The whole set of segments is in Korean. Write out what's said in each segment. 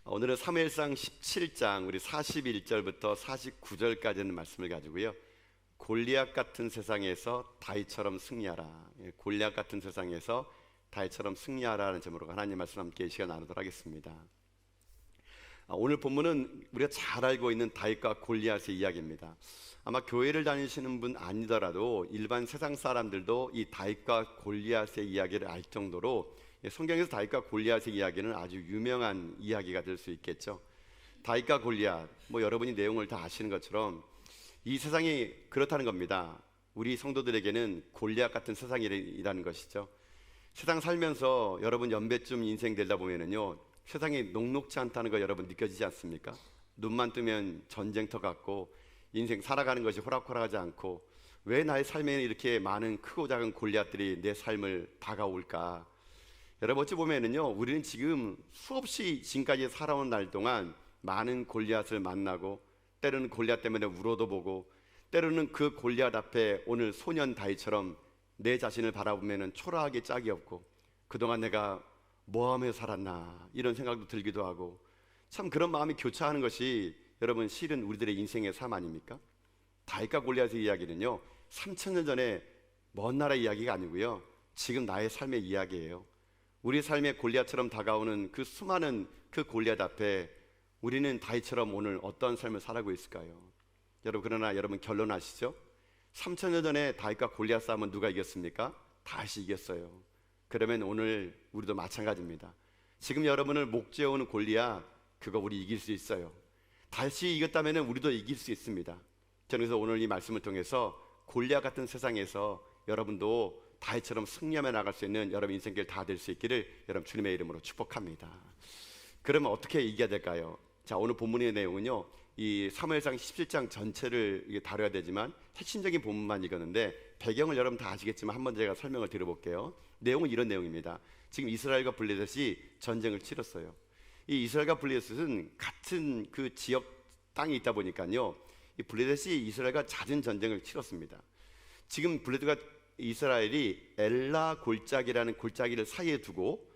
오늘은 사무엘상 17장 우리 41절부터 49절까지 있는 말씀을 가지고요, 골리앗 같은 세상에서 다윗처럼 승리하라, 골리앗 같은 세상에서 다윗처럼 승리하라는 제목으로 하나님 말씀 함께 이 시간 나누도록 하겠습니다. 오늘 본문은 우리가 잘 알고 있는 다윗과 골리앗의 이야기입니다. 아마 교회를 다니시는 분 아니더라도 일반 세상 사람들도 이 다윗과 골리앗의 이야기를 알 정도로 성경에서 다윗과 골리앗의 이야기는 아주 유명한 이야기가 될 수 있겠죠. 다윗과 골리앗, 여러분이 내용을 다 아시는 것처럼 이 세상이 그렇다는 겁니다. 우리 성도들에게는 골리앗 같은 세상이라는 것이죠. 세상 살면서 여러분 연배쯤 인생 되다 보면은요, 세상이 녹록지 않다는 거 여러분 느껴지지 않습니까? 눈만 뜨면 전쟁터 같고 인생 살아가는 것이 호락호락하지 않고, 왜 나의 삶에는 이렇게 많은 크고 작은 골리앗들이 내 삶을 다가올까? 여러분 어찌 보면은요, 우리는 지금 수없이 지금까지 살아온 날 동안 많은 골리앗을 만나고, 때로는 골리앗 때문에 울어도 보고, 때로는 그 골리앗 앞에 오늘 소년 다윗처럼 내 자신을 바라보면은 초라하게 짝이 없고, 그동안 내가 뭐하며 살았나 이런 생각도 들기도 하고, 참 그런 마음이 교차하는 것이 여러분 실은 우리들의 인생의 삶 아닙니까? 다윗과 골리앗의 이야기는요, 3000년 전에 먼 나라 이야기가 아니고요, 지금 나의 삶의 이야기예요. 우리 삶의 골리앗처럼 다가오는 그 수많은 그 골리앗 앞에 우리는 다윗처럼 오늘 어떤 삶을 살아가고 있을까요? 여러분, 그러나 여러분 결론 아시죠? 3000년 전에 다윗과 골리앗 싸움은 누가 이겼습니까? 다윗이 이겼어요. 그러면 오늘 우리도 마찬가지입니다. 지금 여러분을 목죄어오는 골리앗, 그거 우리 이길 수 있어요. 다윗이 이겼다면 우리도 이길 수 있습니다. 저는 그래서 오늘 이 말씀을 통해서 골리앗 같은 세상에서 여러분도 다윗처럼 승리하며 나갈 수 있는 여러분 인생길 다 될 수 있기를 여러분 주님의 이름으로 축복합니다. 그러면 어떻게 이겨야 될까요? 자, 오늘 본문의 내용은요, 이 사무엘상 17장 전체를 다뤄야 되지만 핵심적인 본문만 읽었는데, 배경을 여러분 다 아시겠지만 한번 제가 설명을 드려볼게요. 내용은 이런 내용입니다. 지금 이스라엘과 블레셋이 전쟁을 치렀어요. 이 이스라엘과 블레셋은 같은 그 지역 땅에 있다 보니까요, 이 블레셋이 이스라엘과 잦은 전쟁을 치렀습니다. 지금 블레셋과 이스라엘이 엘라 골짜기라는 골짜기를 사이에 두고,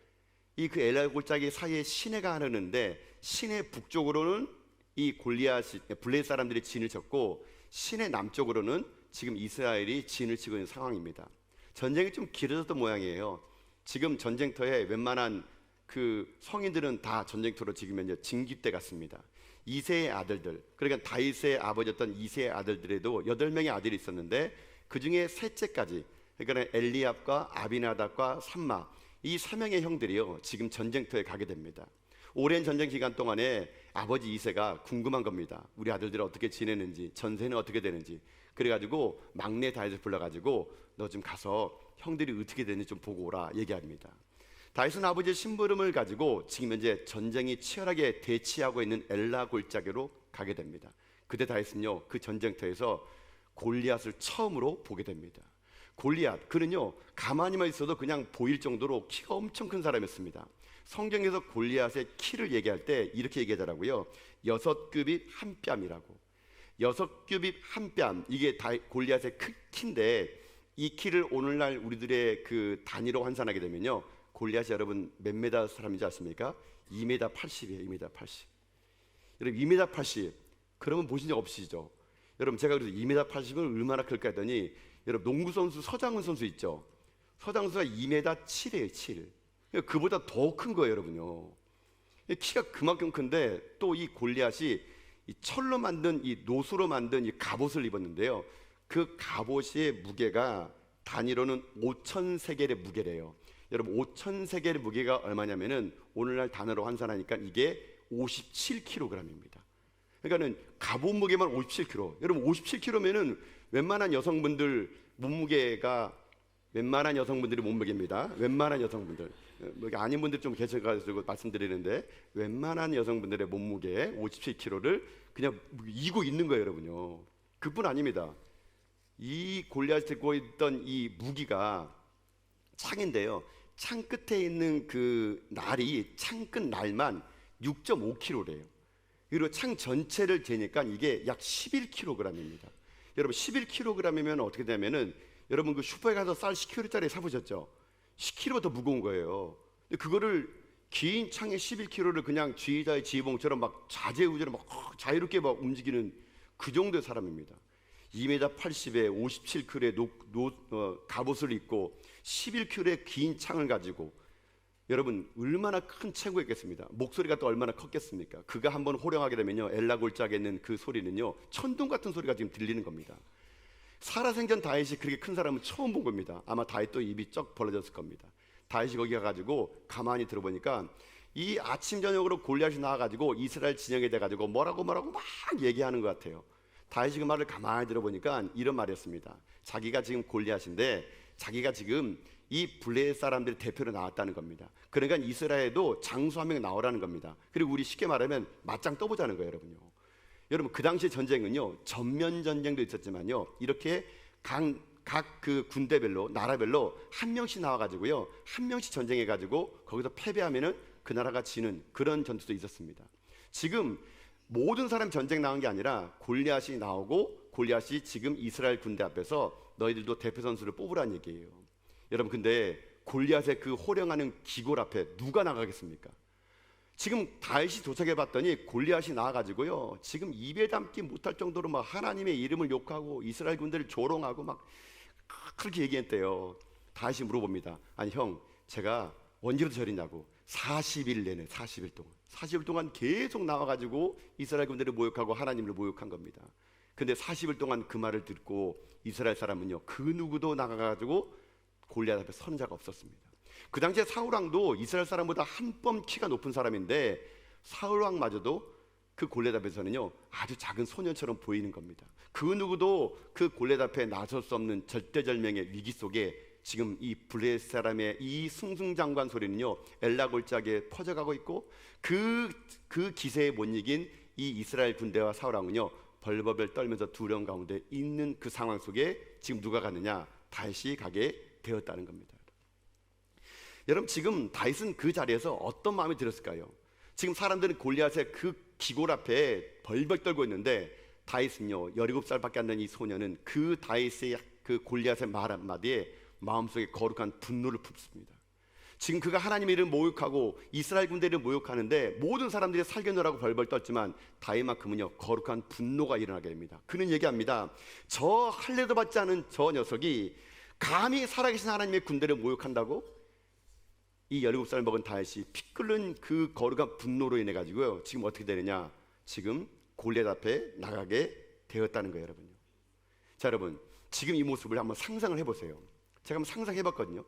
이 그 엘라 골짜기 사이에 시내가 흐르는데, 시내 북쪽으로는 이 골리앗이 블레셋 사람들이 진을 쳤고, 시내 남쪽으로는 지금 이스라엘이 진을 치고 있는 상황입니다. 전쟁이 좀 길어졌던 모양이에요. 지금 전쟁터에 웬만한 그 성인들은 다 전쟁터로 지금 현재 징집대 갔습니다. 이세의 아들들, 그러니까 다윗의 아버지였던 이세의 아들들에도 8명의 아들이 있었는데, 그 중에 셋째까지, 그러니까 엘리압과 아비나답과 삼마, 이 3명의 형들이요, 지금 전쟁터에 가게 됩니다. 오랜 전쟁 기간 동안에 아버지 이세가 궁금한 겁니다. 우리 아들들은 어떻게 지내는지, 전세는 어떻게 되는지. 그래가지고 막내 다윗을 불러가지고 너 좀 가서 형들이 어떻게 되는지 좀 보고 오라 얘기합니다. 다윗은 아버지의 심부름을 가지고 지금 현재 전쟁이 치열하게 대치하고 있는 엘라 골짜기로 가게 됩니다. 그때 다윗은요, 그 전쟁터에서 골리앗을 처음으로 보게 됩니다. 골리앗, 그는요 가만히만 있어도 그냥 보일 정도로 키가 엄청 큰 사람이었습니다. 성경에서 골리앗의 키를 얘기할 때 이렇게 얘기하더라고요. 6규빗 한 뺨이라고. 6규빗 한 뺨, 이게 골리앗의 키인데, 이 키를 오늘날 우리들의 그 단위로 환산하게 되면요, 골리앗이 여러분 몇 메다 사람인지 아십니까? 2m 80이에요. 2m 80. 여러분 2m 80, 그러면 보신 적 없으시죠? 여러분 제가 그래서 2m 80은 얼마나 클까 했더니, 여러분 농구 선수 서장훈 선수 있죠? 서장훈 선수가 2m 7이에요. 7. 그보다 더 큰 거예요, 여러분요. 키가 그만큼 큰데, 또 이 골리앗이 이 철로 만든, 이 노수로 만든 이 갑옷을 입었는데요, 그 갑옷의 무게가 단위로는 5,000세겔의 무게래요. 여러분 5,000세겔의 무게가 얼마냐면은 오늘날 단어로 환산하니까 이게 57kg입니다. 그러니까는 갑옷 무게만 57kg. 여러분 57kg면은 웬만한 여성분들 몸무게가, 웬만한 여성분들이 몸무게입니다. 웬만한 여성분들, 아닌 분들 좀 계셔가지고 말씀드리는데, 웬만한 여성분들의 몸무게 57kg를 그냥 이고 있는 거예요, 여러분요. 그뿐 아닙니다. 이 골리앗이 들고 있던 이 무기가 창인데요, 창 끝에 있는 그 날이, 창 끝 날만 6.5kg래요. 그리고 창 전체를 재니까 이게 약 11kg입니다. 여러분 11kg이면 어떻게 되냐면은, 여러분 그 슈퍼에 가서 쌀 10kg짜리 사보셨죠? 10kg 더 무거운 거예요. 근데 그거를 긴 창에 11kg를 그냥 지휘자의 지휘봉처럼 막 자재우제로 막 자유롭게 막 움직이는 그 정도의 사람입니다. 2m 80에 57kg의 갑옷을 입고 11kg의 긴 창을 가지고, 여러분 얼마나 큰 체구였겠습니까? 목소리가 또 얼마나 컸겠습니까? 그가 한번 호령하게 되면요, 엘라 골짜기에 있는 그 소리는요 천둥 같은 소리가 지금 들리는 겁니다. 살아생전 다윗이 그렇게 큰 사람은 처음 본 겁니다. 아마 다윗도 입이 쩍 벌어졌을 겁니다. 다윗이 거기 가가지고 가만히 들어보니까 이 아침 저녁으로 골리앗이 나와가지고 이스라엘 진영에 대가지고 뭐라고 막 얘기하는 것 같아요. 다윗이 그 말을 가만히 들어보니까 이런 말이었습니다. 자기가 지금 골리앗인데 자기가 지금 이 블레셋 사람들의 대표로 나왔다는 겁니다. 그러니까 이스라엘에도 장수 한 명 나오라는 겁니다. 그리고 우리 쉽게 말하면 맞짱 떠보자는 거예요, 여러분요. 여러분 그 당시 전쟁은요 전면 전쟁도 있었지만요, 이렇게 각 그 군대별로 나라별로 한 명씩 나와가지고요 한 명씩 전쟁해가지고 거기서 패배하면은 그 나라가 지는 그런 전투도 있었습니다. 지금 모든 사람 전쟁 나온 게 아니라 골리앗이 나오고, 골리앗이 지금 이스라엘 군대 앞에서 너희들도 대표 선수를 뽑으라는 얘기예요. 여러분 근데 골리앗의 그 호령하는 기골 앞에 누가 나가겠습니까? 지금 다윗이 도착해 봤더니 골리앗이 나와가지고요 지금 입에 담기 못할 정도로 막 하나님의 이름을 욕하고 이스라엘 군대를 조롱하고 막 그렇게 얘기했대요. 다윗이 물어봅니다. 아니 형, 제가 언제부터 저리냐고. 40일 내내, 40일 동안 계속 나와가지고 이스라엘 군대를 모욕하고 하나님을 모욕한 겁니다. 근데 40일 동안 그 말을 듣고 이스라엘 사람은요 그 누구도 나가가지고 골리앗 앞에 서는 자가 없었습니다. 그 당시에 사울왕도 이스라엘 사람보다 한 뼘 키가 높은 사람인데 사울왕마저도 그 골리앗 앞에서는요 아주 작은 소년처럼 보이는 겁니다. 그 누구도 그 골리앗 앞에 나설 수 없는 절대절명의 위기 속에 지금 이 블레셋 사람의 이 승승장구한 소리는요 엘라 골짜기에 퍼져가고 있고, 그 기세에 못 이긴 이 이스라엘 군대와 사울왕은요 벌벌벌 떨면서 두려움 가운데 있는 그 상황 속에 지금 누가 가느냐? 다윗이 가게 되었다는 겁니다. 여러분 지금 다윗은 그 자리에서 어떤 마음이 들었을까요? 지금 사람들은 골리앗의 그 기골 앞에 벌벌 떨고 있는데 다윗은요 17살밖에 안 된 이 소년은 그 다윗의 그 골리앗의 말 한마디에 마음속에 거룩한 분노를 품습니다. 지금 그가 하나님의 이름을 모욕하고 이스라엘 군대를 모욕하는데 모든 사람들이 살겨내라고 벌벌 떨지만 다윗만큼은요 거룩한 분노가 일어나게 됩니다. 그는 얘기합니다. 저 할례도 받지 않은 저 녀석이 감히 살아계신 하나님의 군대를 모욕한다고? 이 17살 먹은 다윗이 피 끓는 그 거룩한 분노로 인해 가지고요 지금 어떻게 되느냐? 지금 골리앗 앞에 나가게 되었다는 거예요, 여러분요. 자, 여러분 지금 이 모습을 한번 상상을 해보세요. 제가 한번 상상해봤거든요.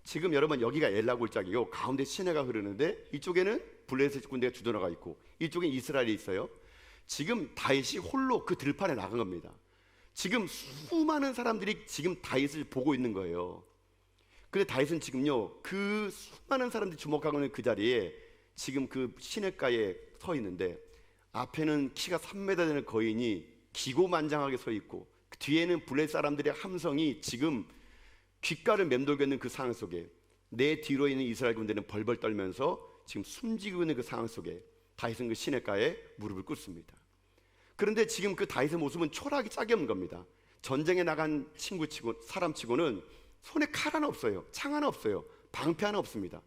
지금 여러분 여기가 엘라 골짜기고 가운데 시내가 흐르는데 이쪽에는 블레셋 군대가 주둔하고 있고 이쪽에 이스라엘이 있어요. 지금 다윗이 홀로 그 들판에 나간 겁니다. 지금 수많은 사람들이 지금 다윗을 보고 있는 거예요. 근데 다윗은 지금요 그 수많은 사람들이 주목하고 있는 그 자리에 지금 그 시냇가에 서 있는데 앞에는 키가 3m 되는 거인이 기고만장하게 서 있고 그 뒤에는 블레셋 사람들의 함성이 지금 귓가를 맴돌고 있는 그 상황 속에 내 뒤로 있는 이스라엘 군대는 벌벌 떨면서 지금 숨지고 있는 그 상황 속에 다윗은 그 시냇가에 무릎을 꿇습니다. 그런데 지금 그 다윗의 모습은 초라하게 짝이 없는 겁니다. 전쟁에 나간 친구치고 사람치고는 손에 칼 하나 없어요. 창 하나 없어요. 방패 하나 없습니다.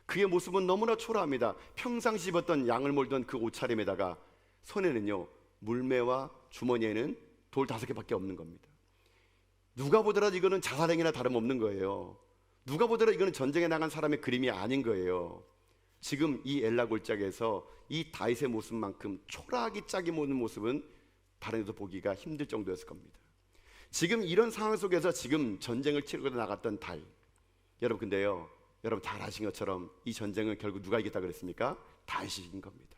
그의 모습은 너무나 초라합니다. 평상시 입었던 양을 몰던 그 옷차림에다가 손에는요 물매와 주머니에는 돌 5개밖에 없는 겁니다. 누가 보더라도 이거는 자살행위나 다름없는 거예요. 누가 보더라도 이거는 전쟁에 나간 사람의 그림이 아닌 거예요. 지금 이 엘라 골짜기에서 이 다윗의 모습만큼 초라하게 짝이 모는 모습은 다른 데서 보기가 힘들 정도였을 겁니다. 지금 이런 상황 속에서 지금 전쟁을 치르고 나갔던 다윗, 여러분 근데요 여러분 잘 아신 것처럼 이 전쟁은 결국 누가 이겼다 그랬습니까? 다윗이 이긴 겁니다.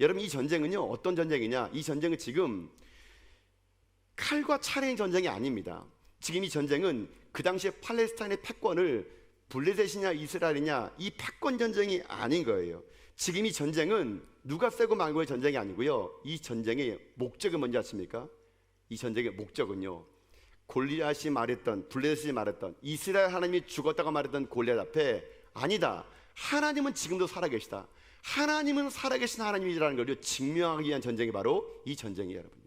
여러분 이 전쟁은요 어떤 전쟁이냐? 이 전쟁은 지금 칼과 차례의 전쟁이 아닙니다. 지금 이 전쟁은 그 당시에 팔레스타인의 패권을 블레셋이냐 이스라엘이냐 이 패권 전쟁이 아닌 거예요. 지금 이 전쟁은 누가 세고 말고의 전쟁이 아니고요, 이 전쟁의 목적은 뭔지 아십니까? 이 전쟁의 목적은요 골리앗이 말했던, 블레셋이 말했던, 이스라엘 하나님이 죽었다고 말했던 골리앗 앞에 아니다, 하나님은 지금도 살아계시다, 하나님은 살아계신 하나님이라는 걸 증명하기 위한 전쟁이 바로 이 전쟁이에요. 여러분요,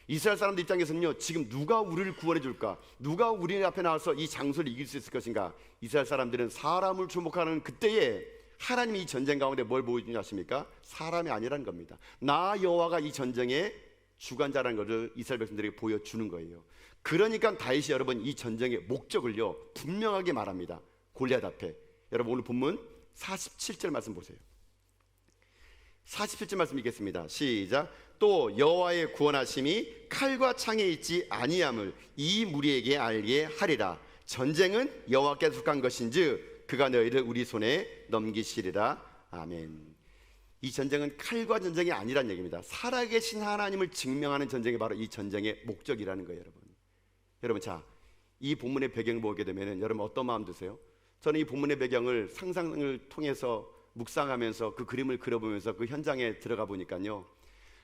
이스라엘 사람들 입장에서는요 지금 누가 우리를 구원해 줄까, 누가 우리 앞에 나와서 이 장소를 이길 수 있을 것인가. 이스라엘 사람들은 사람을 주목하는 그때에 하나님이 이 전쟁 가운데 뭘 보여주냐 하십니까? 사람이 아니라는 겁니다. 나 여호와가 이 전쟁의 주관자라는 것을 이스라엘 백성들에게 보여주는 거예요. 그러니까 다윗이 여러분 이 전쟁의 목적을요 분명하게 말합니다. 골리앗 앞에. 여러분 오늘 본문 47절 말씀 보세요. 47절 말씀 읽겠습니다. 시작. 또 여호와의 구원하심이 칼과 창에 있지 아니함을 이 무리에게 알게 하리라. 전쟁은 여호와께서 속한 것인즉 그가 너희를 우리 손에 넘기시리라. 아멘. 이 전쟁은 칼과 전쟁이 아니란 얘기입니다. 살아계신 하나님을 증명하는 전쟁이 바로 이 전쟁의 목적이라는 거예요. 여러분 자, 이 본문의 배경을 보게 되면 여러분 어떤 마음 드세요? 저는 이 본문의 배경을 상상을 통해서 묵상하면서 그 그림을 그려보면서 그 현장에 들어가 보니까요,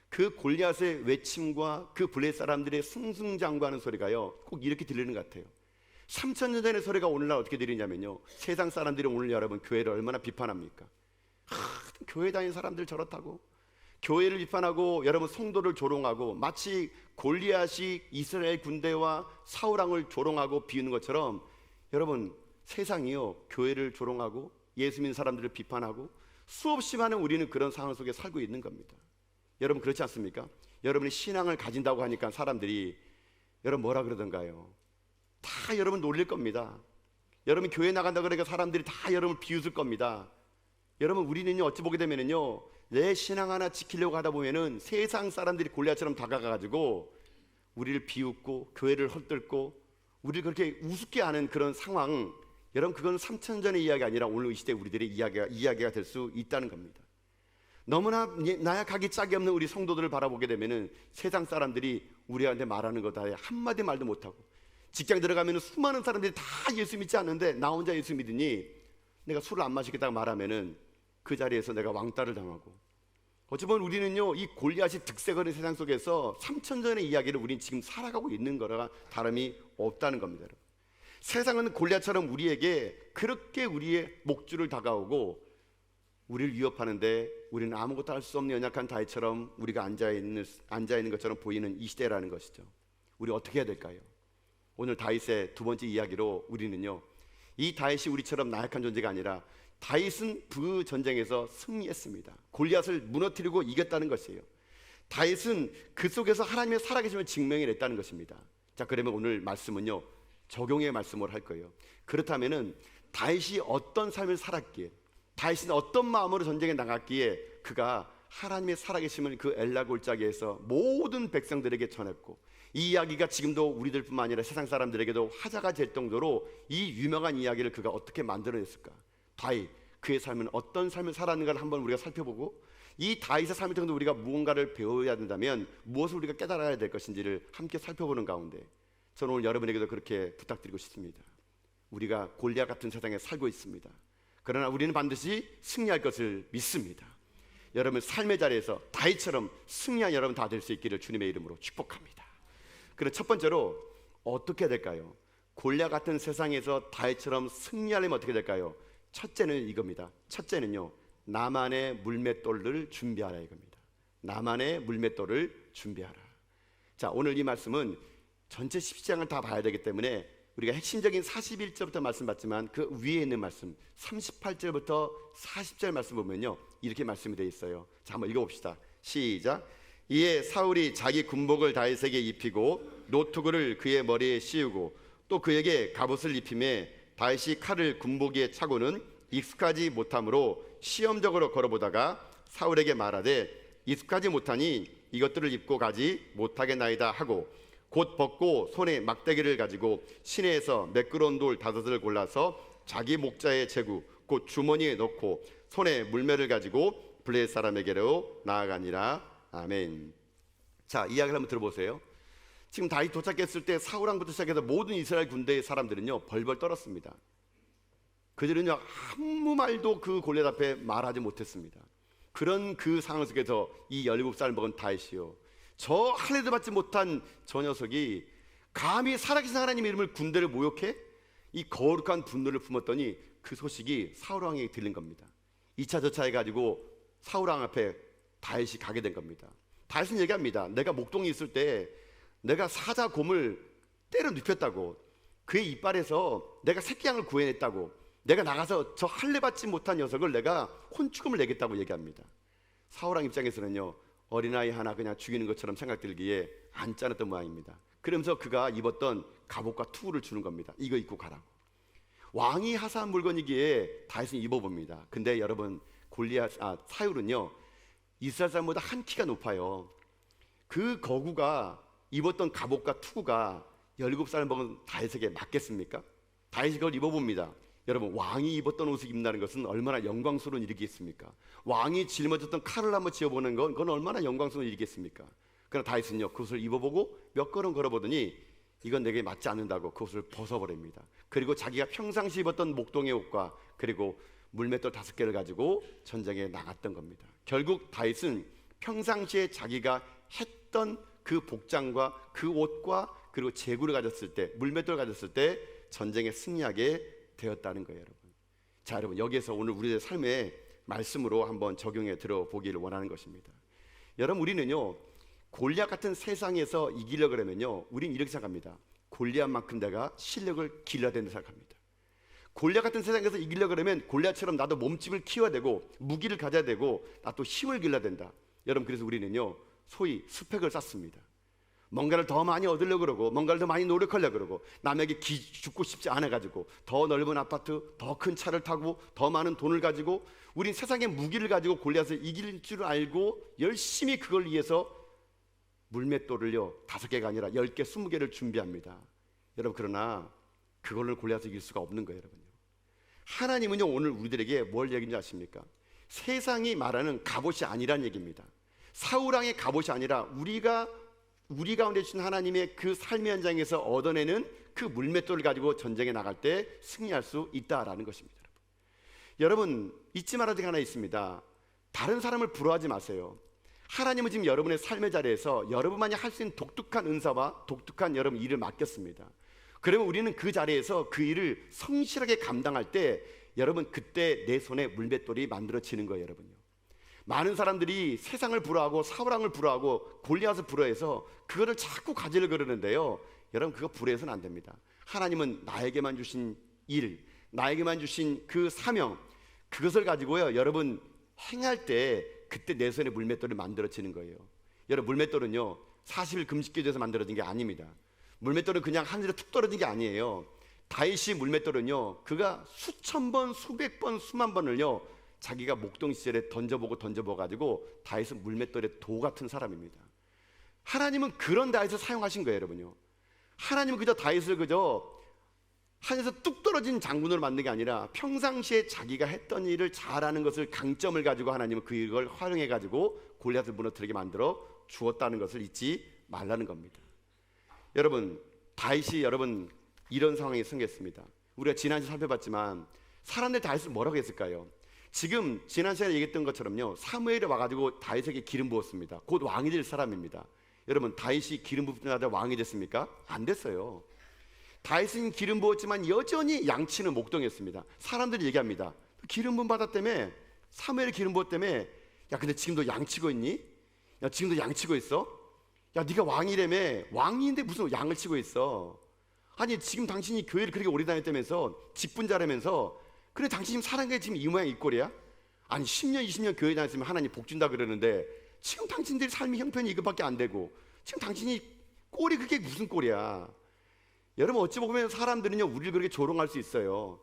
그 골리앗의 외침과 그 블레셋 사람들의 승승장구하는 소리가요 꼭 이렇게 들리는 것 같아요. 3000년 전의 소리가 오늘날 어떻게 들리냐면요, 세상 사람들이 오늘 여러분 교회를 얼마나 비판합니까? 교회 다니는 사람들 저렇다고, 교회를 비판하고 여러분 성도를 조롱하고, 마치 골리앗이 이스라엘 군대와 사울왕을 조롱하고 비우는 것처럼 여러분 세상이요 교회를 조롱하고 예수 믿는 사람들을 비판하고 수없이 많은 우리는 그런 상황 속에 살고 있는 겁니다. 여러분 그렇지 않습니까? 여러분이 신앙을 가진다고 하니까 사람들이 여러분 뭐라 그러던가요? 다 여러분 놀릴 겁니다. 여러분 교회 나간다 그러니까 사람들이 다 여러분 비웃을 겁니다. 여러분 우리는요 어찌 보게 되면은요, 내 신앙 하나 지키려고 하다 보면은 세상 사람들이 골리앗처럼 다가가가지고 우리를 비웃고 교회를 헛들고 우리를 그렇게 우습게 하는 그런 상황, 여러분 그건 3000년 전의 이야기가 아니라 오늘 이 시대 우리들의 이야기가 될 수 있다는 겁니다. 너무나 나약하기 짝이 없는 우리 성도들을 바라보게 되면은 세상 사람들이 우리한테 말하는 거 다 한마디 말도 못하고, 직장 들어가면은 수많은 사람들이 다 예수 믿지 않는데 나 혼자 예수 믿으니 내가 술을 안 마시겠다고 말하면은 그 자리에서 내가 왕따를 당하고, 어찌 보면 우리는요 이 골리앗이 득세거리는 세상 속에서 3000년 전의 이야기를 우리는 지금 살아가고 있는 거라 다름이 없다는 겁니다. 여러분. 세상은 골리앗처럼 우리에게 그렇게 우리의 목줄을 다가오고 우리를 위협하는데 우리는 아무것도 할 수 없는 연약한 다윗처럼 우리가 앉아있는 것처럼 보이는 이 시대라는 것이죠. 우리 어떻게 해야 될까요? 오늘 다윗의 두 번째 이야기로 우리는요, 이 다윗이 우리처럼 나약한 존재가 아니라 다윗은 그 전쟁에서 승리했습니다. 골리앗을 무너뜨리고 이겼다는 것이에요. 다윗은 그 속에서 하나님의 살아계심을 증명해냈다는 것입니다. 자, 그러면 오늘 말씀은요 적용의 말씀을 할 거예요. 그렇다면은 다윗이 어떤 삶을 살았기에, 다윗은 어떤 마음으로 전쟁에 나갔기에 그가 하나님의 살아계심을 그 엘라 골짜기에서 모든 백성들에게 전했고, 이 이야기가 지금도 우리들뿐만 아니라 세상 사람들에게도 화제가 될 정도로 이 유명한 이야기를 그가 어떻게 만들어냈을까? 다윗, 그의 삶은 어떤 삶을 살았는가를 한번 우리가 살펴보고, 이 다윗의 삶을 통해서 우리가 무언가를 배워야 된다면 무엇을 우리가 깨달아야 될 것인지를 함께 살펴보는 가운데 저는 오늘 여러분에게도 그렇게 부탁드리고 싶습니다. 우리가 골리앗 같은 세상에 살고 있습니다. 그러나 우리는 반드시 승리할 것을 믿습니다. 여러분 삶의 자리에서 다윗처럼 승리한 여러분 다 될 수 있기를 주님의 이름으로 축복합니다. 그럼 첫 번째로 어떻게 해야 될까요? 골리앗 같은 세상에서 다윗처럼 승리하려면 어떻게 될까요? 첫째는 이겁니다. 첫째는요, 나만의 물맷돌을 준비하라 이겁니다. 나만의 물맷돌을 준비하라. 자, 오늘 이 말씀은 전체 10장을 다 봐야 되기 때문에 우리가 핵심적인 41절부터 말씀 봤지만 그 위에 있는 말씀 38절부터 40절 말씀 보면요 이렇게 말씀이 되어 있어요. 자, 한번 읽어봅시다. 시작. 이에 사울이 자기 군복을 다윗에게 입히고 노투구를 그의 머리에 씌우고 또 그에게 갑옷을 입히매 다윗이 칼을 군복에 차고는 익숙하지 못함으로 시험적으로 걸어보다가 사울에게 말하되 익숙하지 못하니 이것들을 입고 가지 못하겠나이다 하고 곧 벗고 손에 막대기를 가지고 시내에서 매끄러운 돌 5을 골라서 자기 목자의 제구 곧 주머니에 넣고 손에 물매를 가지고 블레셋 사람에게로 나아가니라. 아멘. 자, 이야기를 한번 들어보세요. 지금 다윗 도착했을 때 사울왕부터 시작해서 모든 이스라엘 군대의 사람들은요 벌벌 떨었습니다. 그들은요 아무 말도 그 골리앗 앞에 말하지 못했습니다. 그런 그 상황 속에서 이 17살 먹은 다윗이요, 저 할례도 받지 못한 저 녀석이 감히 살아계신 하나님의 이름을 군대를 모욕해? 이 거룩한 분노를 품었더니 그 소식이 사울왕에게 들린 겁니다. 2차 저차 해가지고 사울왕 앞에 다윗이 가게 된 겁니다. 다윗은 얘기합니다. 내가 목동에 있을 때 내가 사자 곰을 때려 눕혔다고, 그의 이빨에서 내가 새끼 양을 구해냈다고, 내가 나가서 저 할례 받지 못한 녀석을 내가 혼죽음을 내겠다고 얘기합니다. 사울왕 입장에서는요, 어린아이 하나 그냥 죽이는 것처럼 생각들기에 안 짠했던 모양입니다. 그러면서 그가 입었던 갑옷과 투구를 주는 겁니다. 이거 입고 가라고. 왕이 하사한 물건이기에 다윗은 입어봅니다. 근데 여러분, 사울은요, 이스라엘 사람보다 한 키가 높아요. 그 거구가 입었던 갑옷과 투구가 17살 먹은 다윗에게 맞겠습니까? 다윗이 그걸 입어봅니다. 여러분, 왕이 입었던 옷을 입는다는 것은 얼마나 영광스러운 일이겠습니까? 왕이 짊어졌던 칼을 한번 쥐어보는 건 그건 얼마나 영광스러운 일이겠습니까? 그러나 다윗은요, 그것을 입어보고 몇 걸음 걸어보더니 이건 내게 맞지 않는다고 그것을 벗어버립니다. 그리고 자기가 평상시 입었던 목동의 옷과 그리고 물맷돌 5개를 가지고 전쟁에 나갔던 겁니다. 결국 다윗은 평상시에 자기가 했던 그 복장과 그 옷과 그리고 제구를 가졌을 때, 물맷돌을 가졌을 때 전쟁에 승리하게 되었다는 거예요, 여러분. 자, 여러분, 여기에서 오늘 우리의 삶의 말씀으로 한번 적용해 들어보기를 원하는 것입니다. 여러분, 우리는요, 골리앗 같은 세상에서 이기려고 그러면요, 우린 이렇게 생각합니다. 골리앗만큼 내가 실력을 길러야 된다 생각합니다. 골리앗 같은 세상에서 이기려고 그러면 골리앗처럼 나도 몸집을 키워야 되고 무기를 가져야 되고 나 또 힘을 길러야 된다. 여러분, 그래서 우리는요, 소위 스펙을 쌓습니다. 뭔가를 더 많이 얻으려고 그러고 뭔가를 더 많이 노력하려고 그러고 남에게 죽고 싶지 않아 가지고 더 넓은 아파트, 더 큰 차를 타고 더 많은 돈을 가지고 우린 세상의 무기를 가지고 골리앗을 이길 줄 알고 열심히 그걸 위해서 물맷돌을요 5개가 아니라 10개, 20개를 준비합니다. 여러분, 그러나 그걸로 골리앗을 이길 수가 없는 거예요, 여러분요. 하나님은요, 오늘 우리들에게 뭘 얘기인지 아십니까? 세상이 말하는 갑옷이 아니란 얘기입니다. 사울왕의 갑옷이 아니라 우리 가운데 주신 하나님의 그 삶의 현장에서 얻어내는 그 물맷돌을 가지고 전쟁에 나갈 때 승리할 수 있다라는 것입니다. 여러분, 잊지 말아야 될 게 하나 있습니다. 다른 사람을 부러워하지 마세요. 하나님은 지금 여러분의 삶의 자리에서 여러분만이 할 수 있는 독특한 은사와 독특한 여러분 일을 맡겼습니다. 그러면 우리는 그 자리에서 그 일을 성실하게 감당할 때 여러분, 그때 내 손에 물맷돌이 만들어지는 거예요, 여러분요. 많은 사람들이 세상을 부러워하고 사울왕을 부러워하고 골리앗을 부러워해서 그거를 자꾸 가지려 그러는데요, 여러분, 그거 부러워해서는 안 됩니다. 하나님은 나에게만 주신 일, 나에게만 주신 그 사명, 그것을 가지고요, 여러분 행할 때 그때 내 손에 물맷돌이 만들어지는 거예요. 여러분, 물맷돌은요 40일 금식기도에서 만들어진 게 아닙니다. 물맷돌은 그냥 하늘에 툭 떨어진 게 아니에요. 다윗이 물맷돌은요, 그가 수천 번, 수백 번, 수만 번을요 자기가 목동 시절에 던져보고 가지고 다윗은 물맷돌의 도 같은 사람입니다. 하나님은 그런 다윗을 사용하신 거예요, 여러분요. 하나님은 그저 다윗을 그저 하늘에서 뚝 떨어진 장군으로 만든 게 아니라 평상시에 자기가 했던 일을 잘하는 것을 강점을 가지고 하나님은 그걸 활용해 가지고 골리앗을 무너뜨리게 만들어 주었다는 것을 잊지 말라는 겁니다. 여러분, 다윗이 여러분 이런 상황이 생겼습니다. 우리가 지난 시간에 살펴봤지만 사람들이 다윗을 뭐라고 했을까요? 지금 지난 시간에 얘기했던 것처럼요, 사무엘이 와가지고 다윗에게 기름 부었습니다. 곧 왕이 될 사람입니다. 여러분, 다윗이 기름 부으자마자 왕이 됐습니까? 안 됐어요. 다윗은 기름 부었지만 여전히 양치는 목동이었습니다. 사람들이 얘기합니다. 기름 부음 받았다며, 사무엘이 기름 부었다며. 야, 근데 지금도 양치고 있니? 야, 지금도 양치고 있어? 야, 네가 왕이라며. 왕인데 무슨 양을 치고 있어? 아니, 지금 당신이 교회를 그렇게 오래 다녔다면서, 직분자라면서, 그래 당신이 사는 게 지금 이 모양 이 꼴이야? 아니 10년 20년 교회 다녔으면 하나님 복 준다 그러는데 지금 당신들이 삶의 형편이 이것밖에 안 되고 지금 당신이 꼴이 그게 무슨 꼴이야? 여러분, 어찌 보면 사람들은요 우리를 그렇게 조롱할 수 있어요.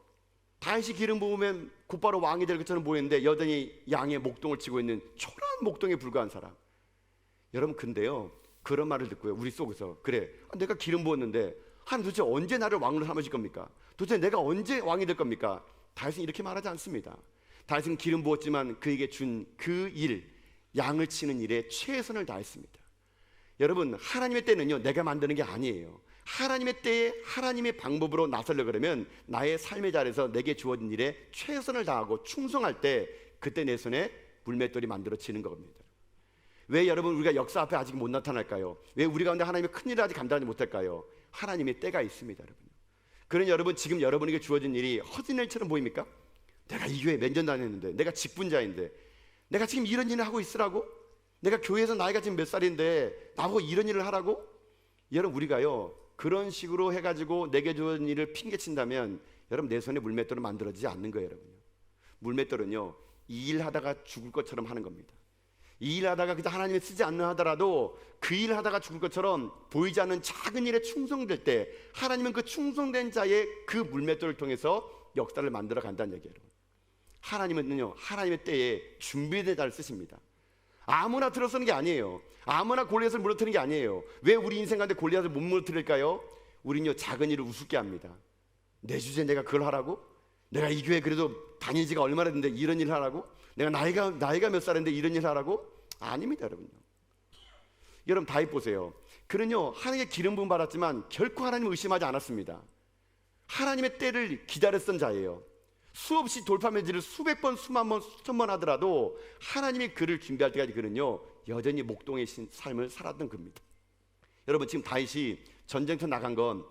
다윗이 기름 부으면 곧바로 왕이 될 것처럼 보이는데 여전히 양의 목동을 치고 있는 초라한 목동에 불과한 사람. 여러분, 근데요 그런 말을 듣고요 우리 속에서 그래, 내가 기름 부었는데 하나님 도대체 언제 나를 왕으로 삼으실 겁니까? 도대체 내가 언제 왕이 될 겁니까? 다윗은 이렇게 말하지 않습니다. 다윗은 기름 부었지만 그에게 준 그 일, 양을 치는 일에 최선을 다했습니다. 여러분, 하나님의 때는요 내가 만드는 게 아니에요. 하나님의 때에 하나님의 방법으로 나서려고 그러면 나의 삶의 자리에서 내게 주어진 일에 최선을 다하고 충성할 때 그때 내 손에 물맷돌이 만들어지는 겁니다. 왜 여러분 우리가 역사 앞에 아직 못 나타날까요? 왜 우리 가운데 하나님의 큰일을 아직 감당하지 못할까요? 하나님의 때가 있습니다, 여러분. 그런 여러분, 지금 여러분에게 주어진 일이 허진 일처럼 보입니까? 내가 이 교회 몇 년 다녔는데, 내가 직분자인데, 내가 지금 이런 일을 하고 있으라고? 내가 교회에서 나이가 지금 몇 살인데 나보고 이런 일을 하라고? 여러분, 우리가요 그런 식으로 해가지고 내게 주어진 일을 핑계친다면 여러분, 내 손에 물맷돌은 만들어지지 않는 거예요, 여러분요. 물맷돌은요, 이 일하다가 죽을 것처럼 하는 겁니다. 이 일하다가 그저 하나님이 쓰지 않는 하더라도 그 일하다가 죽을 것처럼 보이지 않는 작은 일에 충성될 때 하나님은 그 충성된 자의 그 물맷돌을 통해서 역사를 만들어 간다는 얘기예요. 하나님은요, 하나님의 때에 준비된 자를 쓰십니다. 아무나 들어서는 게 아니에요. 아무나 골리앗을 무너뜨리는 게 아니에요. 왜 우리 인생 가운데 골리앗을 못 무너뜨릴까요? 우리는요, 작은 일을 우습게 합니다. 내 주제에 내가 그걸 하라고? 내가 이 교회 그래도 다닌 지가 얼마나 됐는데 이런 일을 하라고? 내가 나이가 몇 살인데 이런 일을 하라고? 아닙니다, 여러분요. 여러분, 다윗 보세요. 그는요, 하나님의 기름 부음 받았지만 결코 하나님을 의심하지 않았습니다. 하나님의 때를 기다렸던 자예요. 수없이 돌파매질을 수백 번, 수만 번, 수천 번 하더라도 하나님이 그를 준비할 때까지 그는요, 여전히 목동의 삶을 살았던 겁니다. 여러분, 지금 다윗이 전쟁터 나간 건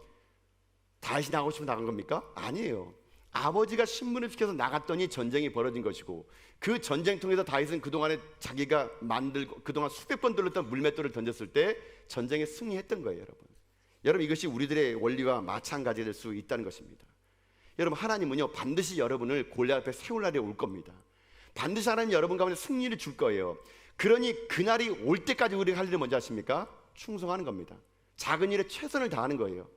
다윗이 나가고 싶어 나간 겁니까? 아니에요. 아버지가 신분을 시켜서 나갔더니 전쟁이 벌어진 것이고, 그 전쟁통에서 다윗은 그동안에 자기가 만들고 그동안 수백 번 들렀던 물맷돌을 던졌을 때 전쟁에 승리했던 거예요, 여러분. 여러분, 이것이 우리들의 원리와 마찬가지 될 수 있다는 것입니다. 여러분, 하나님은요, 반드시 여러분을 골리앗 앞에 세울 날이 올 겁니다. 반드시 하나님 여러분 가운데 승리를 줄 거예요. 그러니 그날이 올 때까지 우리가 할 일이 뭔지 아십니까? 충성하는 겁니다. 작은 일에 최선을 다하는 거예요.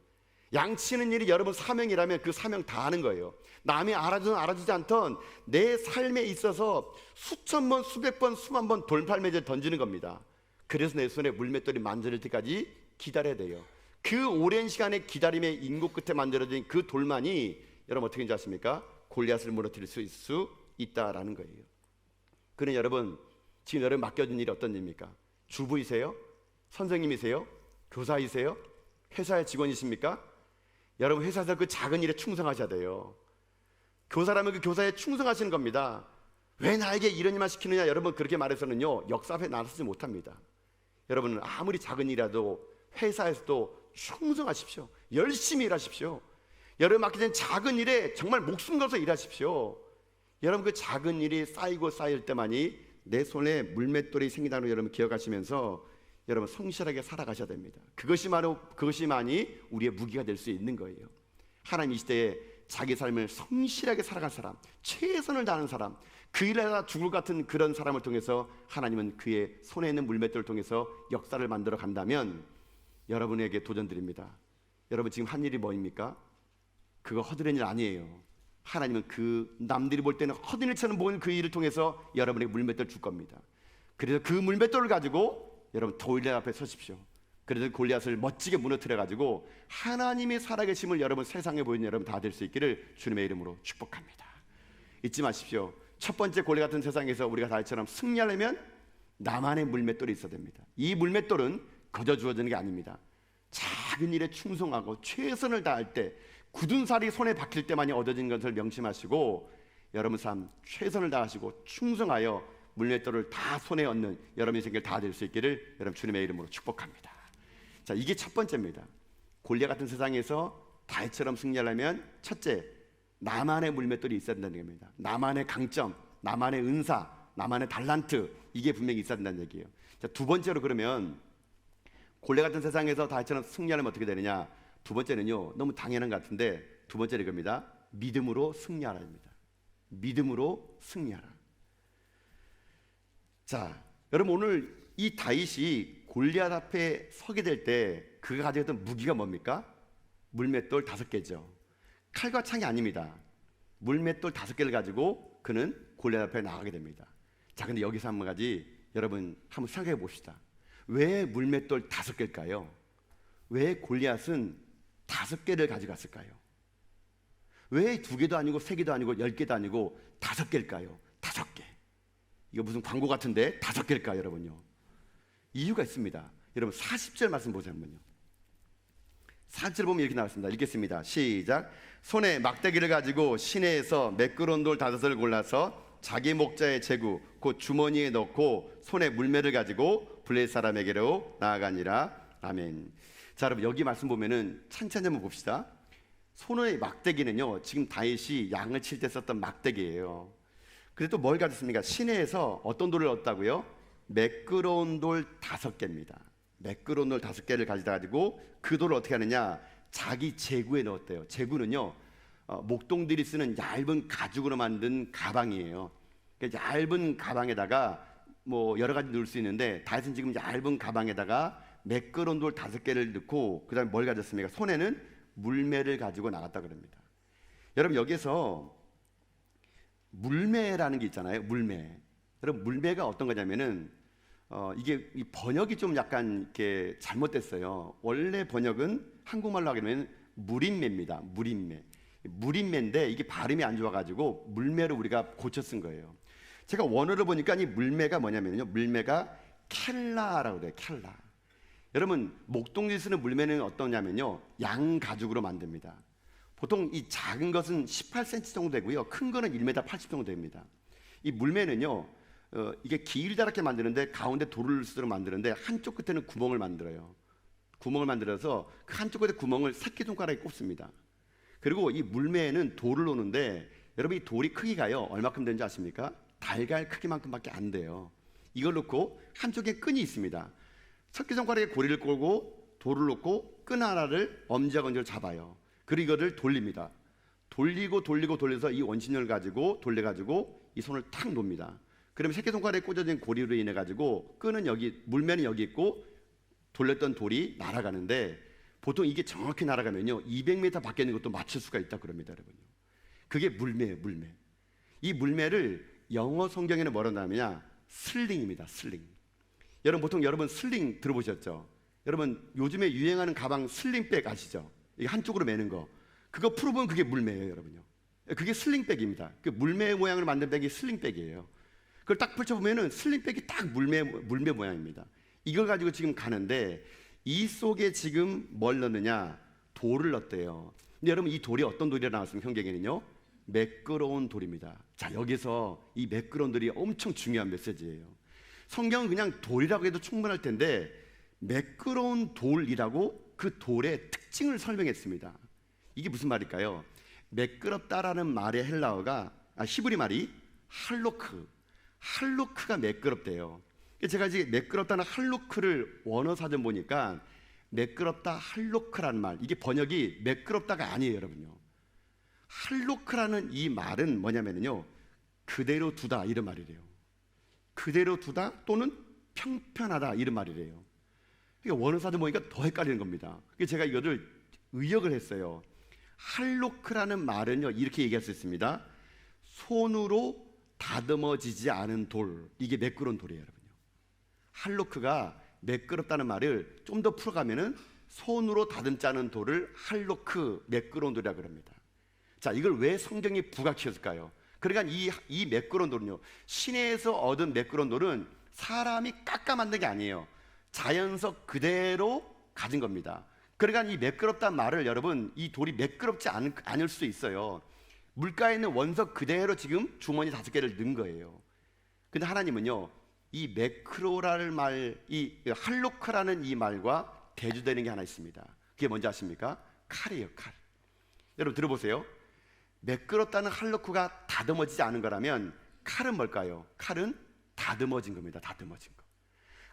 양치는 일이 여러분 사명이라면 그 사명 다하는 거예요. 남이 알아주든 알아주지 않던 내 삶에 있어서 수천 번, 수백 번, 수만 번 돌팔매질 던지는 겁니다. 그래서 내 손에 물맷돌이 만들 때까지 기다려야 돼요. 그 오랜 시간의 기다림의 인고 끝에 만들어진 그 돌만이 여러분 어떻게 아십니까? 골리앗을 무너뜨릴 수 있다라는 거예요. 그러니 여러분, 지금 여러분 맡겨진 일이 어떤 일입니까? 주부이세요? 선생님이세요? 교사이세요? 회사의 직원이십니까? 여러분, 회사에서 그 작은 일에 충성하셔야 돼요. 교사라면 그 교사에 충성하시는 겁니다. 왜 나에게 이런 일만 시키느냐? 여러분, 그렇게 말해서는요, 역사 앞에 나서지 못합니다. 여러분은 아무리 작은 일이라도 회사에서도 충성하십시오. 열심히 일하십시오. 여러분 맡겨진 작은 일에 정말 목숨 걸어서 일하십시오. 여러분, 그 작은 일이 쌓이고 쌓일 때만이 내 손에 물맷돌이 생긴다는 걸 여러분 기억하시면서 여러분 성실하게 살아가셔야 됩니다. 그것이만이 우리의 무기가 될 수 있는 거예요. 하나님 이 시대에 자기 삶을 성실하게 살아갈 사람, 최선을 다하는 사람, 그 일하다 죽을 같은 그런 사람을 통해서 하나님은 그의 손에 있는 물맷돌을 통해서 역사를 만들어 간다면 여러분에게 도전드립니다. 여러분, 지금 한 일이 뭐입니까? 그거 허드렛 일 아니에요. 하나님은 그 남들이 볼 때는 허드렛 일처럼 보이는 그 일을 통해서 여러분에게 물맷돌 줄 겁니다. 그래서 그 물맷돌을 가지고 여러분 골리앗 앞에 서십시오. 그래서 골리앗을 멋지게 무너뜨려 가지고 하나님의 살아계심을 여러분 세상에 보이는 여러분 다 될 수 있기를 주님의 이름으로 축복합니다. 잊지 마십시오. 첫 번째 골리앗 같은 세상에서 우리가 다윗처럼 승리하려면 나만의 물맷돌이 있어야 됩니다. 이 물맷돌은 거저 주어지는 게 아닙니다. 작은 일에 충성하고 최선을 다할 때, 굳은 살이 손에 박힐 때만이 얻어진 것을 명심하시고 여러분 삶 최선을 다하시고 충성하여 물맷돌을 다 손에 얻는 여러분의 생길 다 될 수 있기를 여러분 주님의 이름으로 축복합니다. 자, 이게 첫 번째입니다. 골리앗 같은 세상에서 다윗처럼 승리하려면 첫째, 나만의 물맷돌이 있어야 된다는 겁니다. 나만의 강점, 나만의 은사, 나만의 달란트, 이게 분명히 있어야 된다는 얘기예요. 자, 두 번째로 그러면 골리앗 같은 세상에서 다윗처럼 승리하려면 어떻게 되느냐? 두 번째는요, 너무 당연한 것 같은데 두 번째는 이겁니다. 믿음으로 승리하라입니다. 믿음으로 승리하라. 자, 여러분, 오늘 이 다윗이 골리앗 앞에 서게 될 때 그가 가지고 있던 무기가 뭡니까? 물맷돌 5개죠. 칼과 창이 아닙니다. 물맷돌 5개를 가지고 그는 골리앗 앞에 나가게 됩니다. 자, 근데 여기서 한 가지 여러분 한번 생각해 봅시다. 왜 물맷돌 5개일까요? 왜 골리앗은 5개를 가져갔을까요? 왜 2개도 아니고 3개도 아니고 10개도 아니고 5개일까요? 5개. 이거 무슨 광고 같은데 5개일까요, 여러분요? 이유가 있습니다. 여러분 40절 말씀 보세요 한번요. 40절 보면 이렇게 나왔습니다. 읽겠습니다. 시작. 손에 막대기를 가지고 시내에서 매끄러운 돌 5을 골라서 자기 목자의 제구 곧 주머니에 넣고 손에 물매를 가지고 블레셋 사람에게로 나아가니라. 아멘. 자, 여러분 여기 말씀 보면은 천천히 한번 봅시다. 손의 막대기는요, 지금 다윗이 양을 칠 때 썼던 막대기예요. 그래서 또 뭘 가졌습니까? 시내에서 어떤 돌을 얻었다고요? 매끄러운 돌 5개입니다. 매끄러운 돌 5개를 가져다 가지고 그 돌을 어떻게 하느냐? 자기 제구에 넣었대요. 제구는요, 목동들이 쓰는 얇은 가죽으로 만든 가방이에요. 얇은 가방에다가 뭐 여러 가지 넣을 수 있는데 다윗은 지금 얇은 가방에다가 매끄러운 돌 5개를 넣고 그다음에 뭘 가졌습니까? 손에는 물매를 가지고 나갔다 그럽니다. 여러분 여기서 물매라는 게 있잖아요. 물매. 여러분 물매가 어떤 거냐면은 이게 이 번역이 좀 약간 이렇게 잘못됐어요. 원래 번역은 한국말로 하게 되면 물인매입니다. 물인매. 물인매인데 이게 발음이 안 좋아가지고 물매를 우리가 고쳐 쓴 거예요. 제가 원어를 보니까 이 물매가 뭐냐면요, 물매가 켈라라고 돼요. 켈라. 여러분 목동지 쓰는 물매는 어떠냐면요, 양 가죽으로 만듭니다. 보통 이 작은 것은 18cm 정도 되고요, 큰 거는 1m 80 정도 됩니다. 이 물매는요, 이게 길다랗게 만드는데 가운데 돌을 쓰도록 만드는데 한쪽 끝에는 구멍을 만들어요. 구멍을 만들어서 그 한쪽 끝에 구멍을 새끼손가락에 꼽습니다. 그리고 이 물매에는 돌을 놓는데 여러분 이 돌이 크기가요 얼마큼 되는지 아십니까? 달걀 크기만큼밖에 안 돼요. 이걸 놓고 한쪽에 끈이 있습니다. 새끼손가락에 고리를 꽂고 돌을 놓고 끈 하나를 엄지와 건지를 잡아요. 그리고 이거를 돌립니다. 돌려서 이 원심력을 가지고 돌려가지고 이 손을 탁 놓습니다. 그러면 새끼손가락에 꽂아진 고리로 인해 가지고 끈은 여기, 물매는 여기 있고 돌렸던 돌이 날아가는데 보통 이게 정확히 날아가면요 200m 밖에 있는 것도 맞출 수가 있다 그럽니다. 여러분요. 그게 물매예요. 물매. 이 물매를 영어 성경에는 뭐라고 하느냐, 슬링입니다. 슬링. 여러분 슬링 들어보셨죠? 여러분 요즘에 유행하는 가방 슬링백 아시죠? 이게 한쪽으로 매는 거. 그거 풀어보면 그게 물매예요. 여러분요. 그게 슬링백입니다. 그 물매 모양을 만든 백이 슬링백이에요. 그걸 딱 펼쳐보면은 슬링백이 딱 물매 모양입니다. 이걸 가지고 지금 가는데 이 속에 지금 뭘 넣느냐, 돌을 넣었대요. 근데 여러분 이 돌이 어떤 돌이 나왔습니까? 성경에는요 매끄러운 돌입니다. 자, 여기서 이 매끄러운 돌이 엄청 중요한 메시지예요. 성경은 그냥 돌이라고 해도 충분할 텐데 매끄러운 돌이라고 그 돌의 특징을 설명했습니다. 이게 무슨 말일까요? 매끄럽다라는 말의 헬라어가 히브리 말이 할로크가 매끄럽대요. 제가 이제 매끄럽다는 할로크를 원어 사전 보니까 매끄럽다 할로크라는 말, 이게 번역이 매끄럽다가 아니에요. 여러분요, 할로크라는 이 말은 뭐냐면요 그대로 두다 이런 말이래요. 그대로 두다 또는 평편하다 이런 말이래요. 그러니까 원어 사전 보니까 더 헷갈리는 겁니다. 그래서 제가 이거를 의역을 했어요. 할로크라는 말은요 이렇게 얘기할 수 있습니다. 손으로 다듬어지지 않은 돌, 이게 매끄러운 돌이에요. 여러분요, 할로크가 매끄럽다는 말을 좀 더 풀어가면은 손으로 다듬지 않은 돌을 할로크, 매끄러운 돌이라고 합니다. 자, 이걸 왜 성경이 부각시켰을까요? 그러니까 이 매끄러운 돌은요, 시내에서 얻은 매끄러운 돌은 사람이 깎아 만든 게 아니에요. 자연석 그대로 가진 겁니다. 그러니까 이 매끄럽다는 말을 여러분, 이 돌이 매끄럽지 않을 수 있어요. 물가에 있는 원석 그대로 지금 주머니 5개를 넣은 거예요. 근데 하나님은요 이 매크로라는 말, 이 할로크라는 이 말과 대조되는 게 하나 있습니다. 그게 뭔지 아십니까? 칼이에요. 칼. 여러분 들어보세요. 매끄럽다는 할로크가 다듬어지지 않은 거라면 칼은 뭘까요? 칼은 다듬어진 겁니다. 다듬어진 거.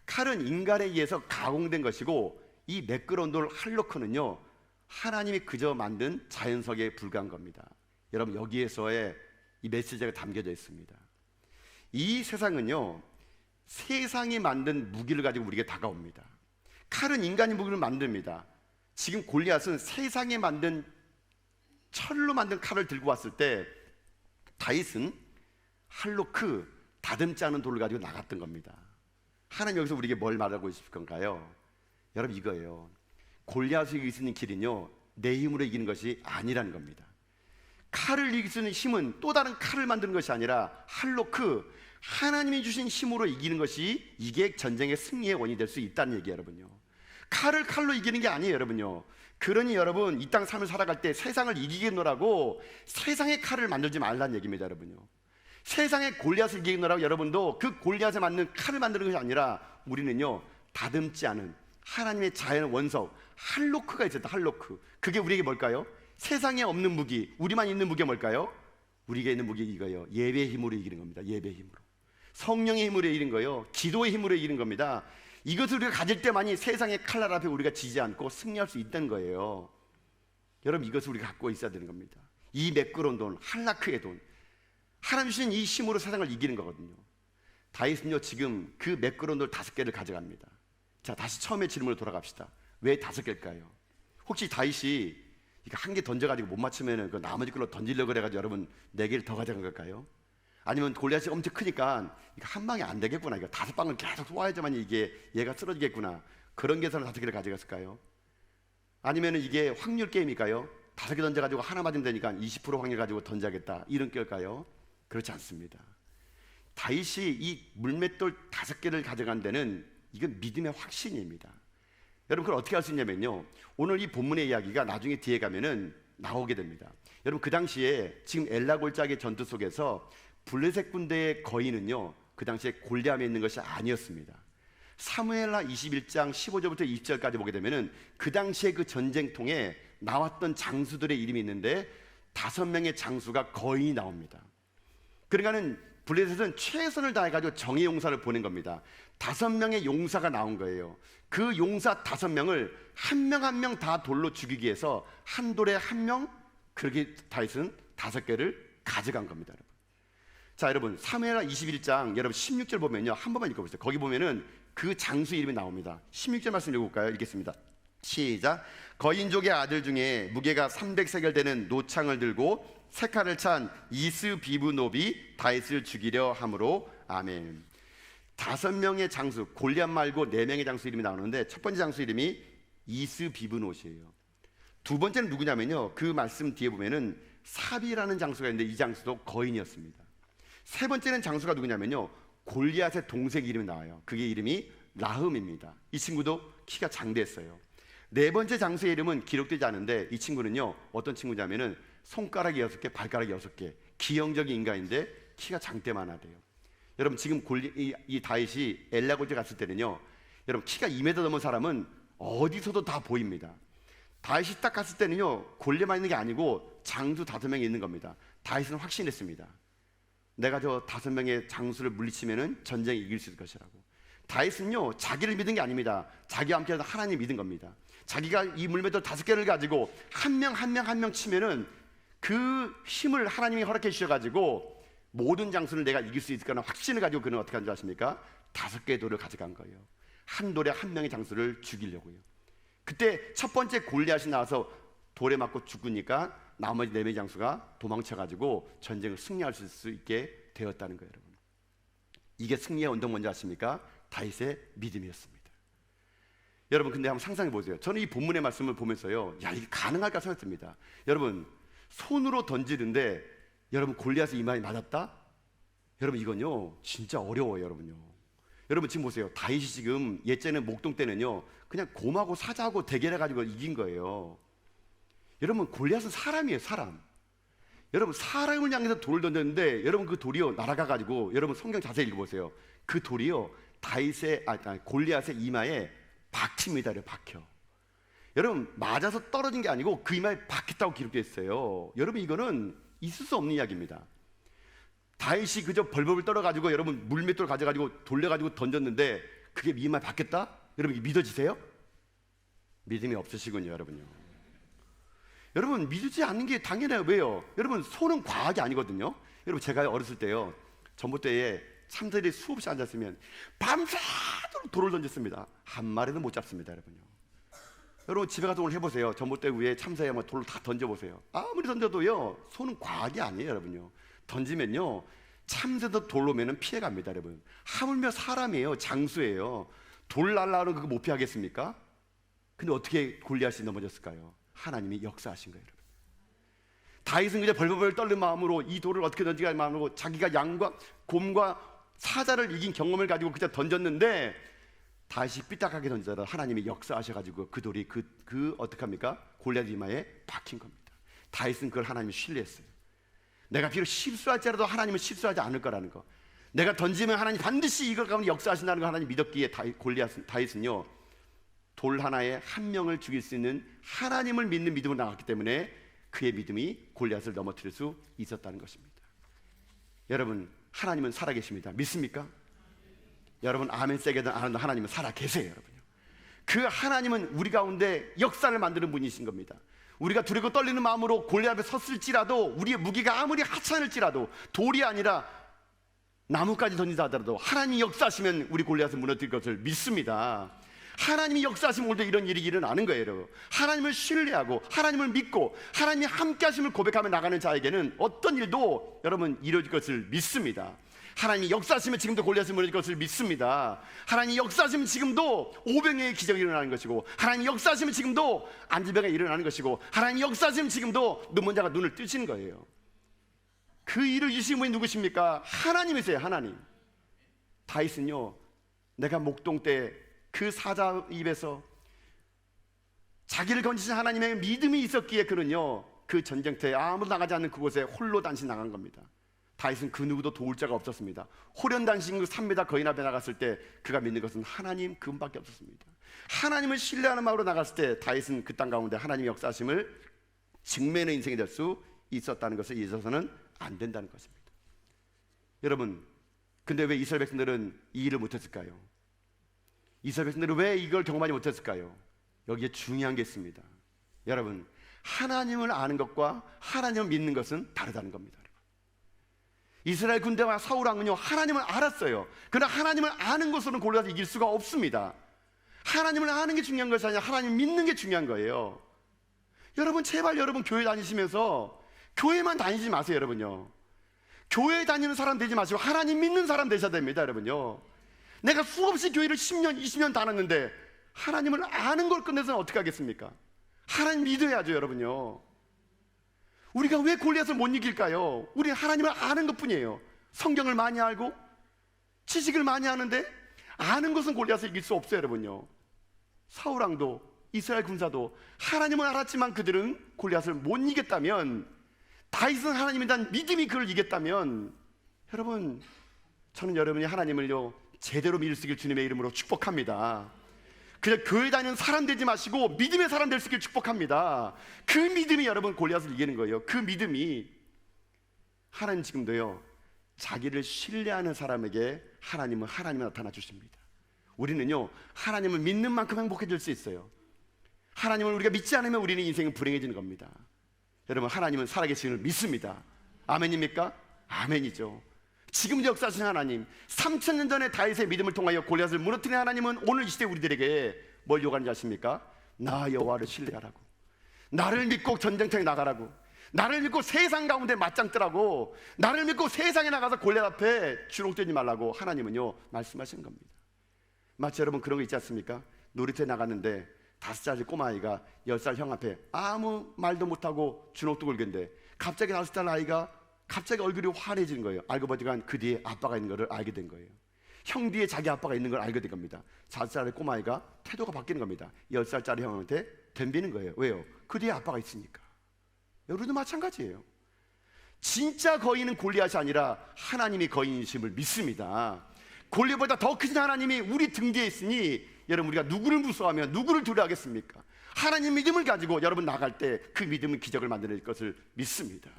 칼은 인간에 의해서 가공된 것이고 이 매끄러운 돌 할로크는요 하나님이 그저 만든 자연석에 불과한 겁니다. 여러분 여기에서의 이 메시지가 담겨져 있습니다. 이 세상은요 세상이 만든 무기를 가지고 우리에게 다가옵니다. 칼은 인간이 무기를 만듭니다. 지금 골리앗은 세상에 만든 철로 만든 칼을 들고 왔을 때 다윗은 할로크, 다듬지 않은 돌을 가지고 나갔던 겁니다. 하나님 여기서 우리에게 뭘 말하고 싶을 건가요? 여러분 이거예요. 골리앗을 이길 수 있는 길은요 내 힘으로 이기는 것이 아니라는 겁니다. 칼을 이길 수 있는 힘은 또 다른 칼을 만드는 것이 아니라 할로크, 하나님이 주신 힘으로 이기는 것이 이게 전쟁의 승리의 원인이 될 수 있다는 얘기예요. 여러분요, 칼을 칼로 이기는 게 아니에요. 여러분요, 그러니 여러분 이 땅 삶을 살아갈 때 세상을 이기겠노라고 세상의 칼을 만들지 말라는 얘기입니다. 여러분요, 세상의 골리앗을 이기겠노라고 여러분도 그 골리앗에 맞는 칼을 만드는 것이 아니라 우리는요 다듬지 않은 하나님의 자연 원석 할로크가 있었다. 할로크, 그게 우리에게 뭘까요? 세상에 없는 무기, 우리만 있는 무기가 뭘까요? 우리에게 있는 무기 이거예요. 예배의 힘으로 이기는 겁니다. 예배의 힘으로, 성령의 힘으로 이기는 거예요. 기도의 힘으로 이기는 겁니다. 이것을 우리가 가질 때만이 세상의 칼날 앞에 우리가 지지 않고 승리할 수 있다는 거예요. 여러분 이것을 우리가 갖고 있어야 되는 겁니다. 이 매끄러운 돈, 한라크의 돈, 하나님 주신 이 힘으로 세상을 이기는 거거든요. 다윗은요 지금 그 매끄러운 돌 5개를 가져갑니다. 자, 다시 처음에 질문으로 돌아갑시다. 왜 5개일까요? 혹시 다윗이 이거 1개 던져가지고 못 맞추면 그 나머지 걸로 던지려고 그래가지고 여러분 4개를 더 가져간 걸까요? 아니면 골리앗이 엄청 크니까 이거 한 방에 안 되겠구나, 이거 5방을 계속 쏘아야지만 이게 얘가 쓰러지겠구나, 그런 계산을 5개를 가져갔을까요? 아니면 이게 확률 게임일까요? 5개 던져가지고 하나 맞으면 되니까 20% 확률 가지고 던져야겠다, 이런 게일까요? 그렇지 않습니다. 다윗이 이 물맷돌 5개를 가져간 데는 이건 믿음의 확신입니다. 여러분 그걸 어떻게 할 수 있냐면요, 오늘 이 본문의 이야기가 나중에 뒤에 가면은 나오게 됩니다. 여러분 그 당시에 지금 엘라 골짜기 전투 속에서 블레셋 군대의 거인은요 그 당시에 골리앗에 있는 것이 아니었습니다. 사무엘하 21장 15절부터 20절까지 보게 되면은 그 당시에 그 전쟁통에 나왔던 장수들의 이름이 있는데 5명의 장수가 거인이 나옵니다. 그러니까는 블레셋은 최선을 다해가지고 정의 용사를 보낸 겁니다. 5명의 용사가 나온 거예요. 그 용사 5명을 한 명 한 명 다 돌로 죽이기 위해서 한 돌에 한 명, 그렇게 다윗은 5개를 가져간 겁니다. 여러분. 자, 여러분 사무엘하 21장 여러분 16절 보면요, 한 번만 읽어보세요. 거기 보면은 그 장수 이름이 나옵니다. 16절 말씀 읽어볼까요? 읽겠습니다. 시작. 거인족의 아들 중에 무게가 300세겔 되는 노창을 들고 색칼을 찬 이스비브노비 다윗을 죽이려 함으로. 아멘. 5명의 장수, 골리앗 말고 4명의 장수 이름이 나오는데 첫 번째 장수 이름이 이스비브노시예요. 두 번째는 누구냐면요, 그 말씀 뒤에 보면은 사비라는 장수가 있는데 이 장수도 거인이었습니다. 세 번째는 장수가 누구냐면요, 골리앗의 동생 이름이 나와요. 그게 이름이 라흠입니다. 이 친구도 키가 장대했어요. 네 번째 장수의 이름은 기록되지 않은데 이 친구는요 어떤 친구냐면은 손가락이 6개, 발가락이 6개, 기형적인 인간인데 키가 장대만 하대요. 여러분 지금 이 다윗이 엘라 골짜기 갔을 때는요, 여러분 키가 2m 넘은 사람은 어디서도 다 보입니다. 다윗이 딱 갔을 때는요 골리앗만 있는 게 아니고 장수 5명이 있는 겁니다. 다윗은 확신했습니다. 내가 저 5명의 장수를 물리치면은 전쟁에 이길 수 있을 것이라고. 다윗은요 자기를 믿은 게 아닙니다. 자기와 함께 하나님 믿은 겁니다. 자기가 이 물맷돌 5개를 가지고 한 명 한 명 한 명 치면은 그 힘을 하나님이 허락해 주셔가지고 모든 장수를 내가 이길 수 있을 거라는 확신을 가지고 그는 어떻게 한 줄 아십니까? 5개의 돌을 가져간 거예요. 한 돌에 한 명의 장수를 죽이려고요. 그때 첫 번째 골리앗이 나와서 돌에 맞고 죽으니까 나머지 4명의 장수가 도망쳐가지고 전쟁을 승리할 수 있게 되었다는 거예요. 여러분, 이게 승리의 원동 뭔지 아십니까? 다윗의 믿음이었습니다. 여러분 근데 한번 상상해 보세요. 저는 이 본문의 말씀을 보면서요, 야 이게 가능할까 생각했습니다. 여러분 손으로 던지는데 여러분 골리앗의 이마에 맞았다? 여러분 이건요 진짜 어려워요. 여러분요, 여러분 지금 보세요. 다윗이 지금 옛제는 목동 때는요 그냥 곰하고 사자하고 대결해가지고 이긴 거예요. 여러분 골리앗은 사람이에요, 사람. 여러분 사람을 향해서 돌을 던졌는데 여러분 그 돌이요 날아가가지고, 여러분 성경 자세히 읽어보세요. 그 돌이요 다윗의 골리앗의 이마에 박힙니다. 박혀. 여러분 맞아서 떨어진 게 아니고 그 이마에 박혔다고 기록되어 있어요. 여러분 이거는 있을 수 없는 이야기입니다. 다윗이 그저 벌벌 떨어가지고 여러분 물맷돌 가져가지고 돌려가지고 던졌는데 그게 이마에 박혔다? 여러분 이게 믿어지세요? 믿음이 없으시군요. 여러분요, 여러분 믿지 않는 게 당연해요. 왜요? 여러분 손은 과학이 아니거든요. 여러분 제가 어렸을 때요 전봇대에 참새들이 수없이 앉았으면 밤새도록 돌을 던졌습니다. 한 마리도 못 잡습니다. 여러분요, 여러분 집에 가서 오늘 해보세요. 전봇대 위에 참새에 돌을 다 던져보세요. 아무리 던져도요 손은 과학이 아니에요. 여러분요, 던지면요 참새도 돌로 매는 피해갑니다. 여러분 하물며 사람이에요, 장수예요. 돌 날라오는 그거 못 피하겠습니까? 근데 어떻게 골리앗이 넘어졌을까요? 하나님이 역사하신 거예요. 여러분, 다윗은 그냥 벌벌 떨는 마음으로 이 돌을 어떻게 던지가 마음으로 자기가 양과 곰과 사자를 이긴 경험을 가지고 그냥 던졌는데 다윗이 삐딱하게 던져서 하나님이 역사하셔가지고 그 돌이 어떻게 합니까? 골리앗 이마에 박힌 겁니다. 다윗은 그걸 하나님이 신뢰했어요. 내가 비록 실수할지라도 하나님은 실수하지 않을 거라는 거, 내가 던지면 하나님 반드시 이걸 가면 역사하신다는 걸 하나님 믿었기에 다윗은요 돌 하나에 한 명을 죽일 수 있는 하나님을 믿는 믿음을 나갔기 때문에 그의 믿음이 골리앗을 넘어뜨릴 수 있었다는 것입니다. 여러분 하나님은 살아계십니다. 믿습니까? 여러분 아멘 세게든 안 하든 하나님은 살아계세요. 여러분요, 그 하나님은 우리 가운데 역사를 만드는 분이신 겁니다. 우리가 두렵고 떨리는 마음으로 골리앗 앞에 섰을지라도, 우리의 무기가 아무리 하찮을지라도, 돌이 아니라 나무까지 던진다 하더라도 하나님이 역사하시면 우리 골리앗을 무너뜨릴 것을 믿습니다. 하나님이 역사하시면 오늘도 이런 일이 일어나는 거예요, 여러분. 하나님을 신뢰하고 하나님을 믿고 하나님이 함께 하심을 고백하며 나가는 자에게는 어떤 일도 여러분 이루어질 것을 믿습니다. 하나님이 역사하시면 지금도 골리앗을 무너뜨릴 것을 믿습니다. 하나님이 역사하시면 지금도 오병이의 기적이 일어나는 것이고, 하나님이 역사하시면 지금도 안진병이 일어나는 것이고, 하나님이 역사하시면 지금도 눈먼 자가 눈을 뜨시는 거예요. 그 일을 이루신 분이 누구십니까? 하나님이세요. 하나님. 다윗은요, 내가 목동 때 그 사자 입에서 자기를 건지신 하나님의 믿음이 있었기에 그는요, 그 전쟁터에 아무도 나가지 않는 그곳에 홀로 단신 나간 겁니다. 다윗은 그 누구도 도울 자가 없었습니다. 호련단신 그 3m 거인 앞에 나갔을 때 그가 믿는 것은 하나님 그분밖에 없었습니다. 하나님을 신뢰하는 마음으로 나갔을 때 다윗은 그 땅 가운데 하나님의 역사하심을 증명하는 인생이 될 수 있었다는 것을 잊어서는 안 된다는 것입니다. 여러분, 근데 왜 이스라엘 백성들은 이 일을 못했을까요? 이스라엘 백성들은 왜 이걸 경험하지 못했을까요? 여기에 중요한 게 있습니다. 여러분, 하나님을 아는 것과 하나님을 믿는 것은 다르다는 겁니다. 이스라엘 군대와 사울 왕은요, 하나님을 알았어요. 그러나 하나님을 아는 것으로는 골리앗을 이길 수가 없습니다. 하나님을 아는 게 중요한 것이 아니라 하나님 믿는 게 중요한 거예요. 여러분, 제발 여러분 교회 다니시면서 교회만 다니지 마세요. 여러분요, 교회 다니는 사람 되지 마시고 하나님 믿는 사람 되셔야 됩니다. 여러분요, 내가 수없이 교회를 10년 20년 다녔는데 하나님을 아는 걸 끝내서는 어떻게 하겠습니까? 하나님 믿어야죠. 여러분요, 우리가 왜 골리앗을 못 이길까요? 우리는 하나님을 아는 것뿐이에요. 성경을 많이 알고 지식을 많이 하는데 아는 것은 골리앗을 이길 수 없어요. 여러분요, 사울왕도 이스라엘 군사도 하나님을 알았지만 그들은 골리앗을 못 이겼다면, 다윗은 하나님에 대한 믿음이 그를 이겼다면, 여러분, 저는 여러분이 하나님을요 제대로 믿을 수 있길 주님의 이름으로 축복합니다. 그냥 교회 다니는 사람 되지 마시고 믿음의 사람 될 수 있길 축복합니다. 그 믿음이 여러분 골리앗을 이기는 거예요. 그 믿음이, 하나님 지금도요 자기를 신뢰하는 사람에게 하나님은 하나님이 나타나 주십니다. 우리는요 하나님을 믿는 만큼 행복해질 수 있어요. 하나님을 우리가 믿지 않으면 우리는 인생은 불행해지는 겁니다. 여러분, 하나님은 살아계시는 걸 믿습니다. 아멘입니까? 아멘이죠. 지금 역사하신 하나님, 3000년 전에 다윗의 믿음을 통하여 골리앗을 무너뜨린 하나님은 오늘 이 시대 우리들에게 뭘 요구하는지 아십니까? 나 여호와를 신뢰하라고, 나를 믿고 전쟁터에 나가라고, 나를 믿고 세상 가운데 맞짱 뜨라고, 나를 믿고 세상에 나가서 골리앗 앞에 주눅들지 말라고 하나님은요 말씀하시는 겁니다. 마치 여러분 그런 거 있지 않습니까? 놀이터에 나갔는데 5살짜리 꼬마아이가 10살 형 앞에 아무 말도 못하고 주눅도 걸겠는데 갑자기 5살 아이가 갑자기 얼굴이 환해지는 거예요. 알고 보니까 그 뒤에 아빠가 있는 것을 알게 된 거예요. 형 뒤에 자기 아빠가 있는 걸 알게 된 겁니다. 5살의 꼬마아이가 태도가 바뀌는 겁니다. 10살짜리 형한테 덤비는 거예요. 왜요? 그 뒤에 아빠가 있으니까. 여러분도 마찬가지예요. 진짜 거인은 골리앗이 아니라 하나님이 거인이심을 믿습니다. 골리앗보다 더 큰 하나님이 우리 등 뒤에 있으니 여러분, 우리가 누구를 무서워하며 누구를 두려워하겠습니까? 하나님 믿음을 가지고 여러분 나갈 때 그 믿음은 기적을 만들어낼 것을 믿습니다.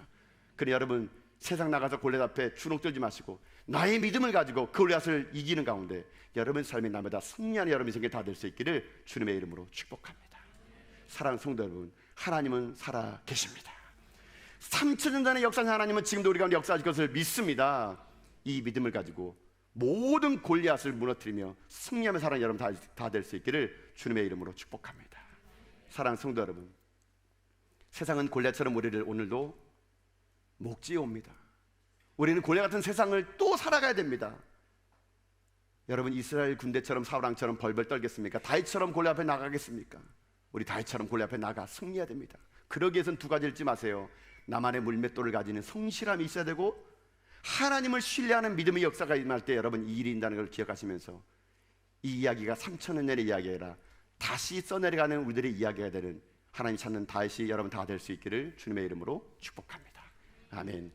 그래, 여러분 세상 나가서 골리앗 앞에 주눅들지 마시고 나의 믿음을 가지고 골리앗을 이기는 가운데 여러분 삶의 날마다 승리하는 여러분 인생이 다 될 수 있기를 주님의 이름으로 축복합니다. 사랑하는 성도 여러분, 하나님은 살아 계십니다. 3000년 전의 역사는 하나님은 지금도 우리 가운데 역사하실 것을 믿습니다. 이 믿음을 가지고 모든 골리앗을 무너뜨리며 승리하며 살아가는 여러분 다 될 수 있기를 주님의 이름으로 축복합니다. 사랑하는 성도 여러분, 세상은 골리앗처럼 우리를 오늘도 목지에 옵니다. 우리는 골리앗 같은 세상을 또 살아가야 됩니다. 여러분, 이스라엘 군대처럼 사울왕처럼 벌벌 떨겠습니까? 다윗처럼 골리앗 앞에 나가겠습니까? 우리 다윗처럼 골리앗 앞에 나가 승리해야 됩니다. 그러기 위해서는 두 가지 잊지 마세요. 나만의 물맷돌을 가지는 성실함이 있어야 되고, 하나님을 신뢰하는 믿음의 역사가 일어날 때 여러분 이 일이 있다는 걸 기억하시면서 이 이야기가 3000년 전의 이야기가 아니라 다시 써내려가는 우리들의 이야기가 되는 하나님 찾는 다윗이 여러분 다 될 수 있기를 주님의 이름으로 축복합니다. 아멘.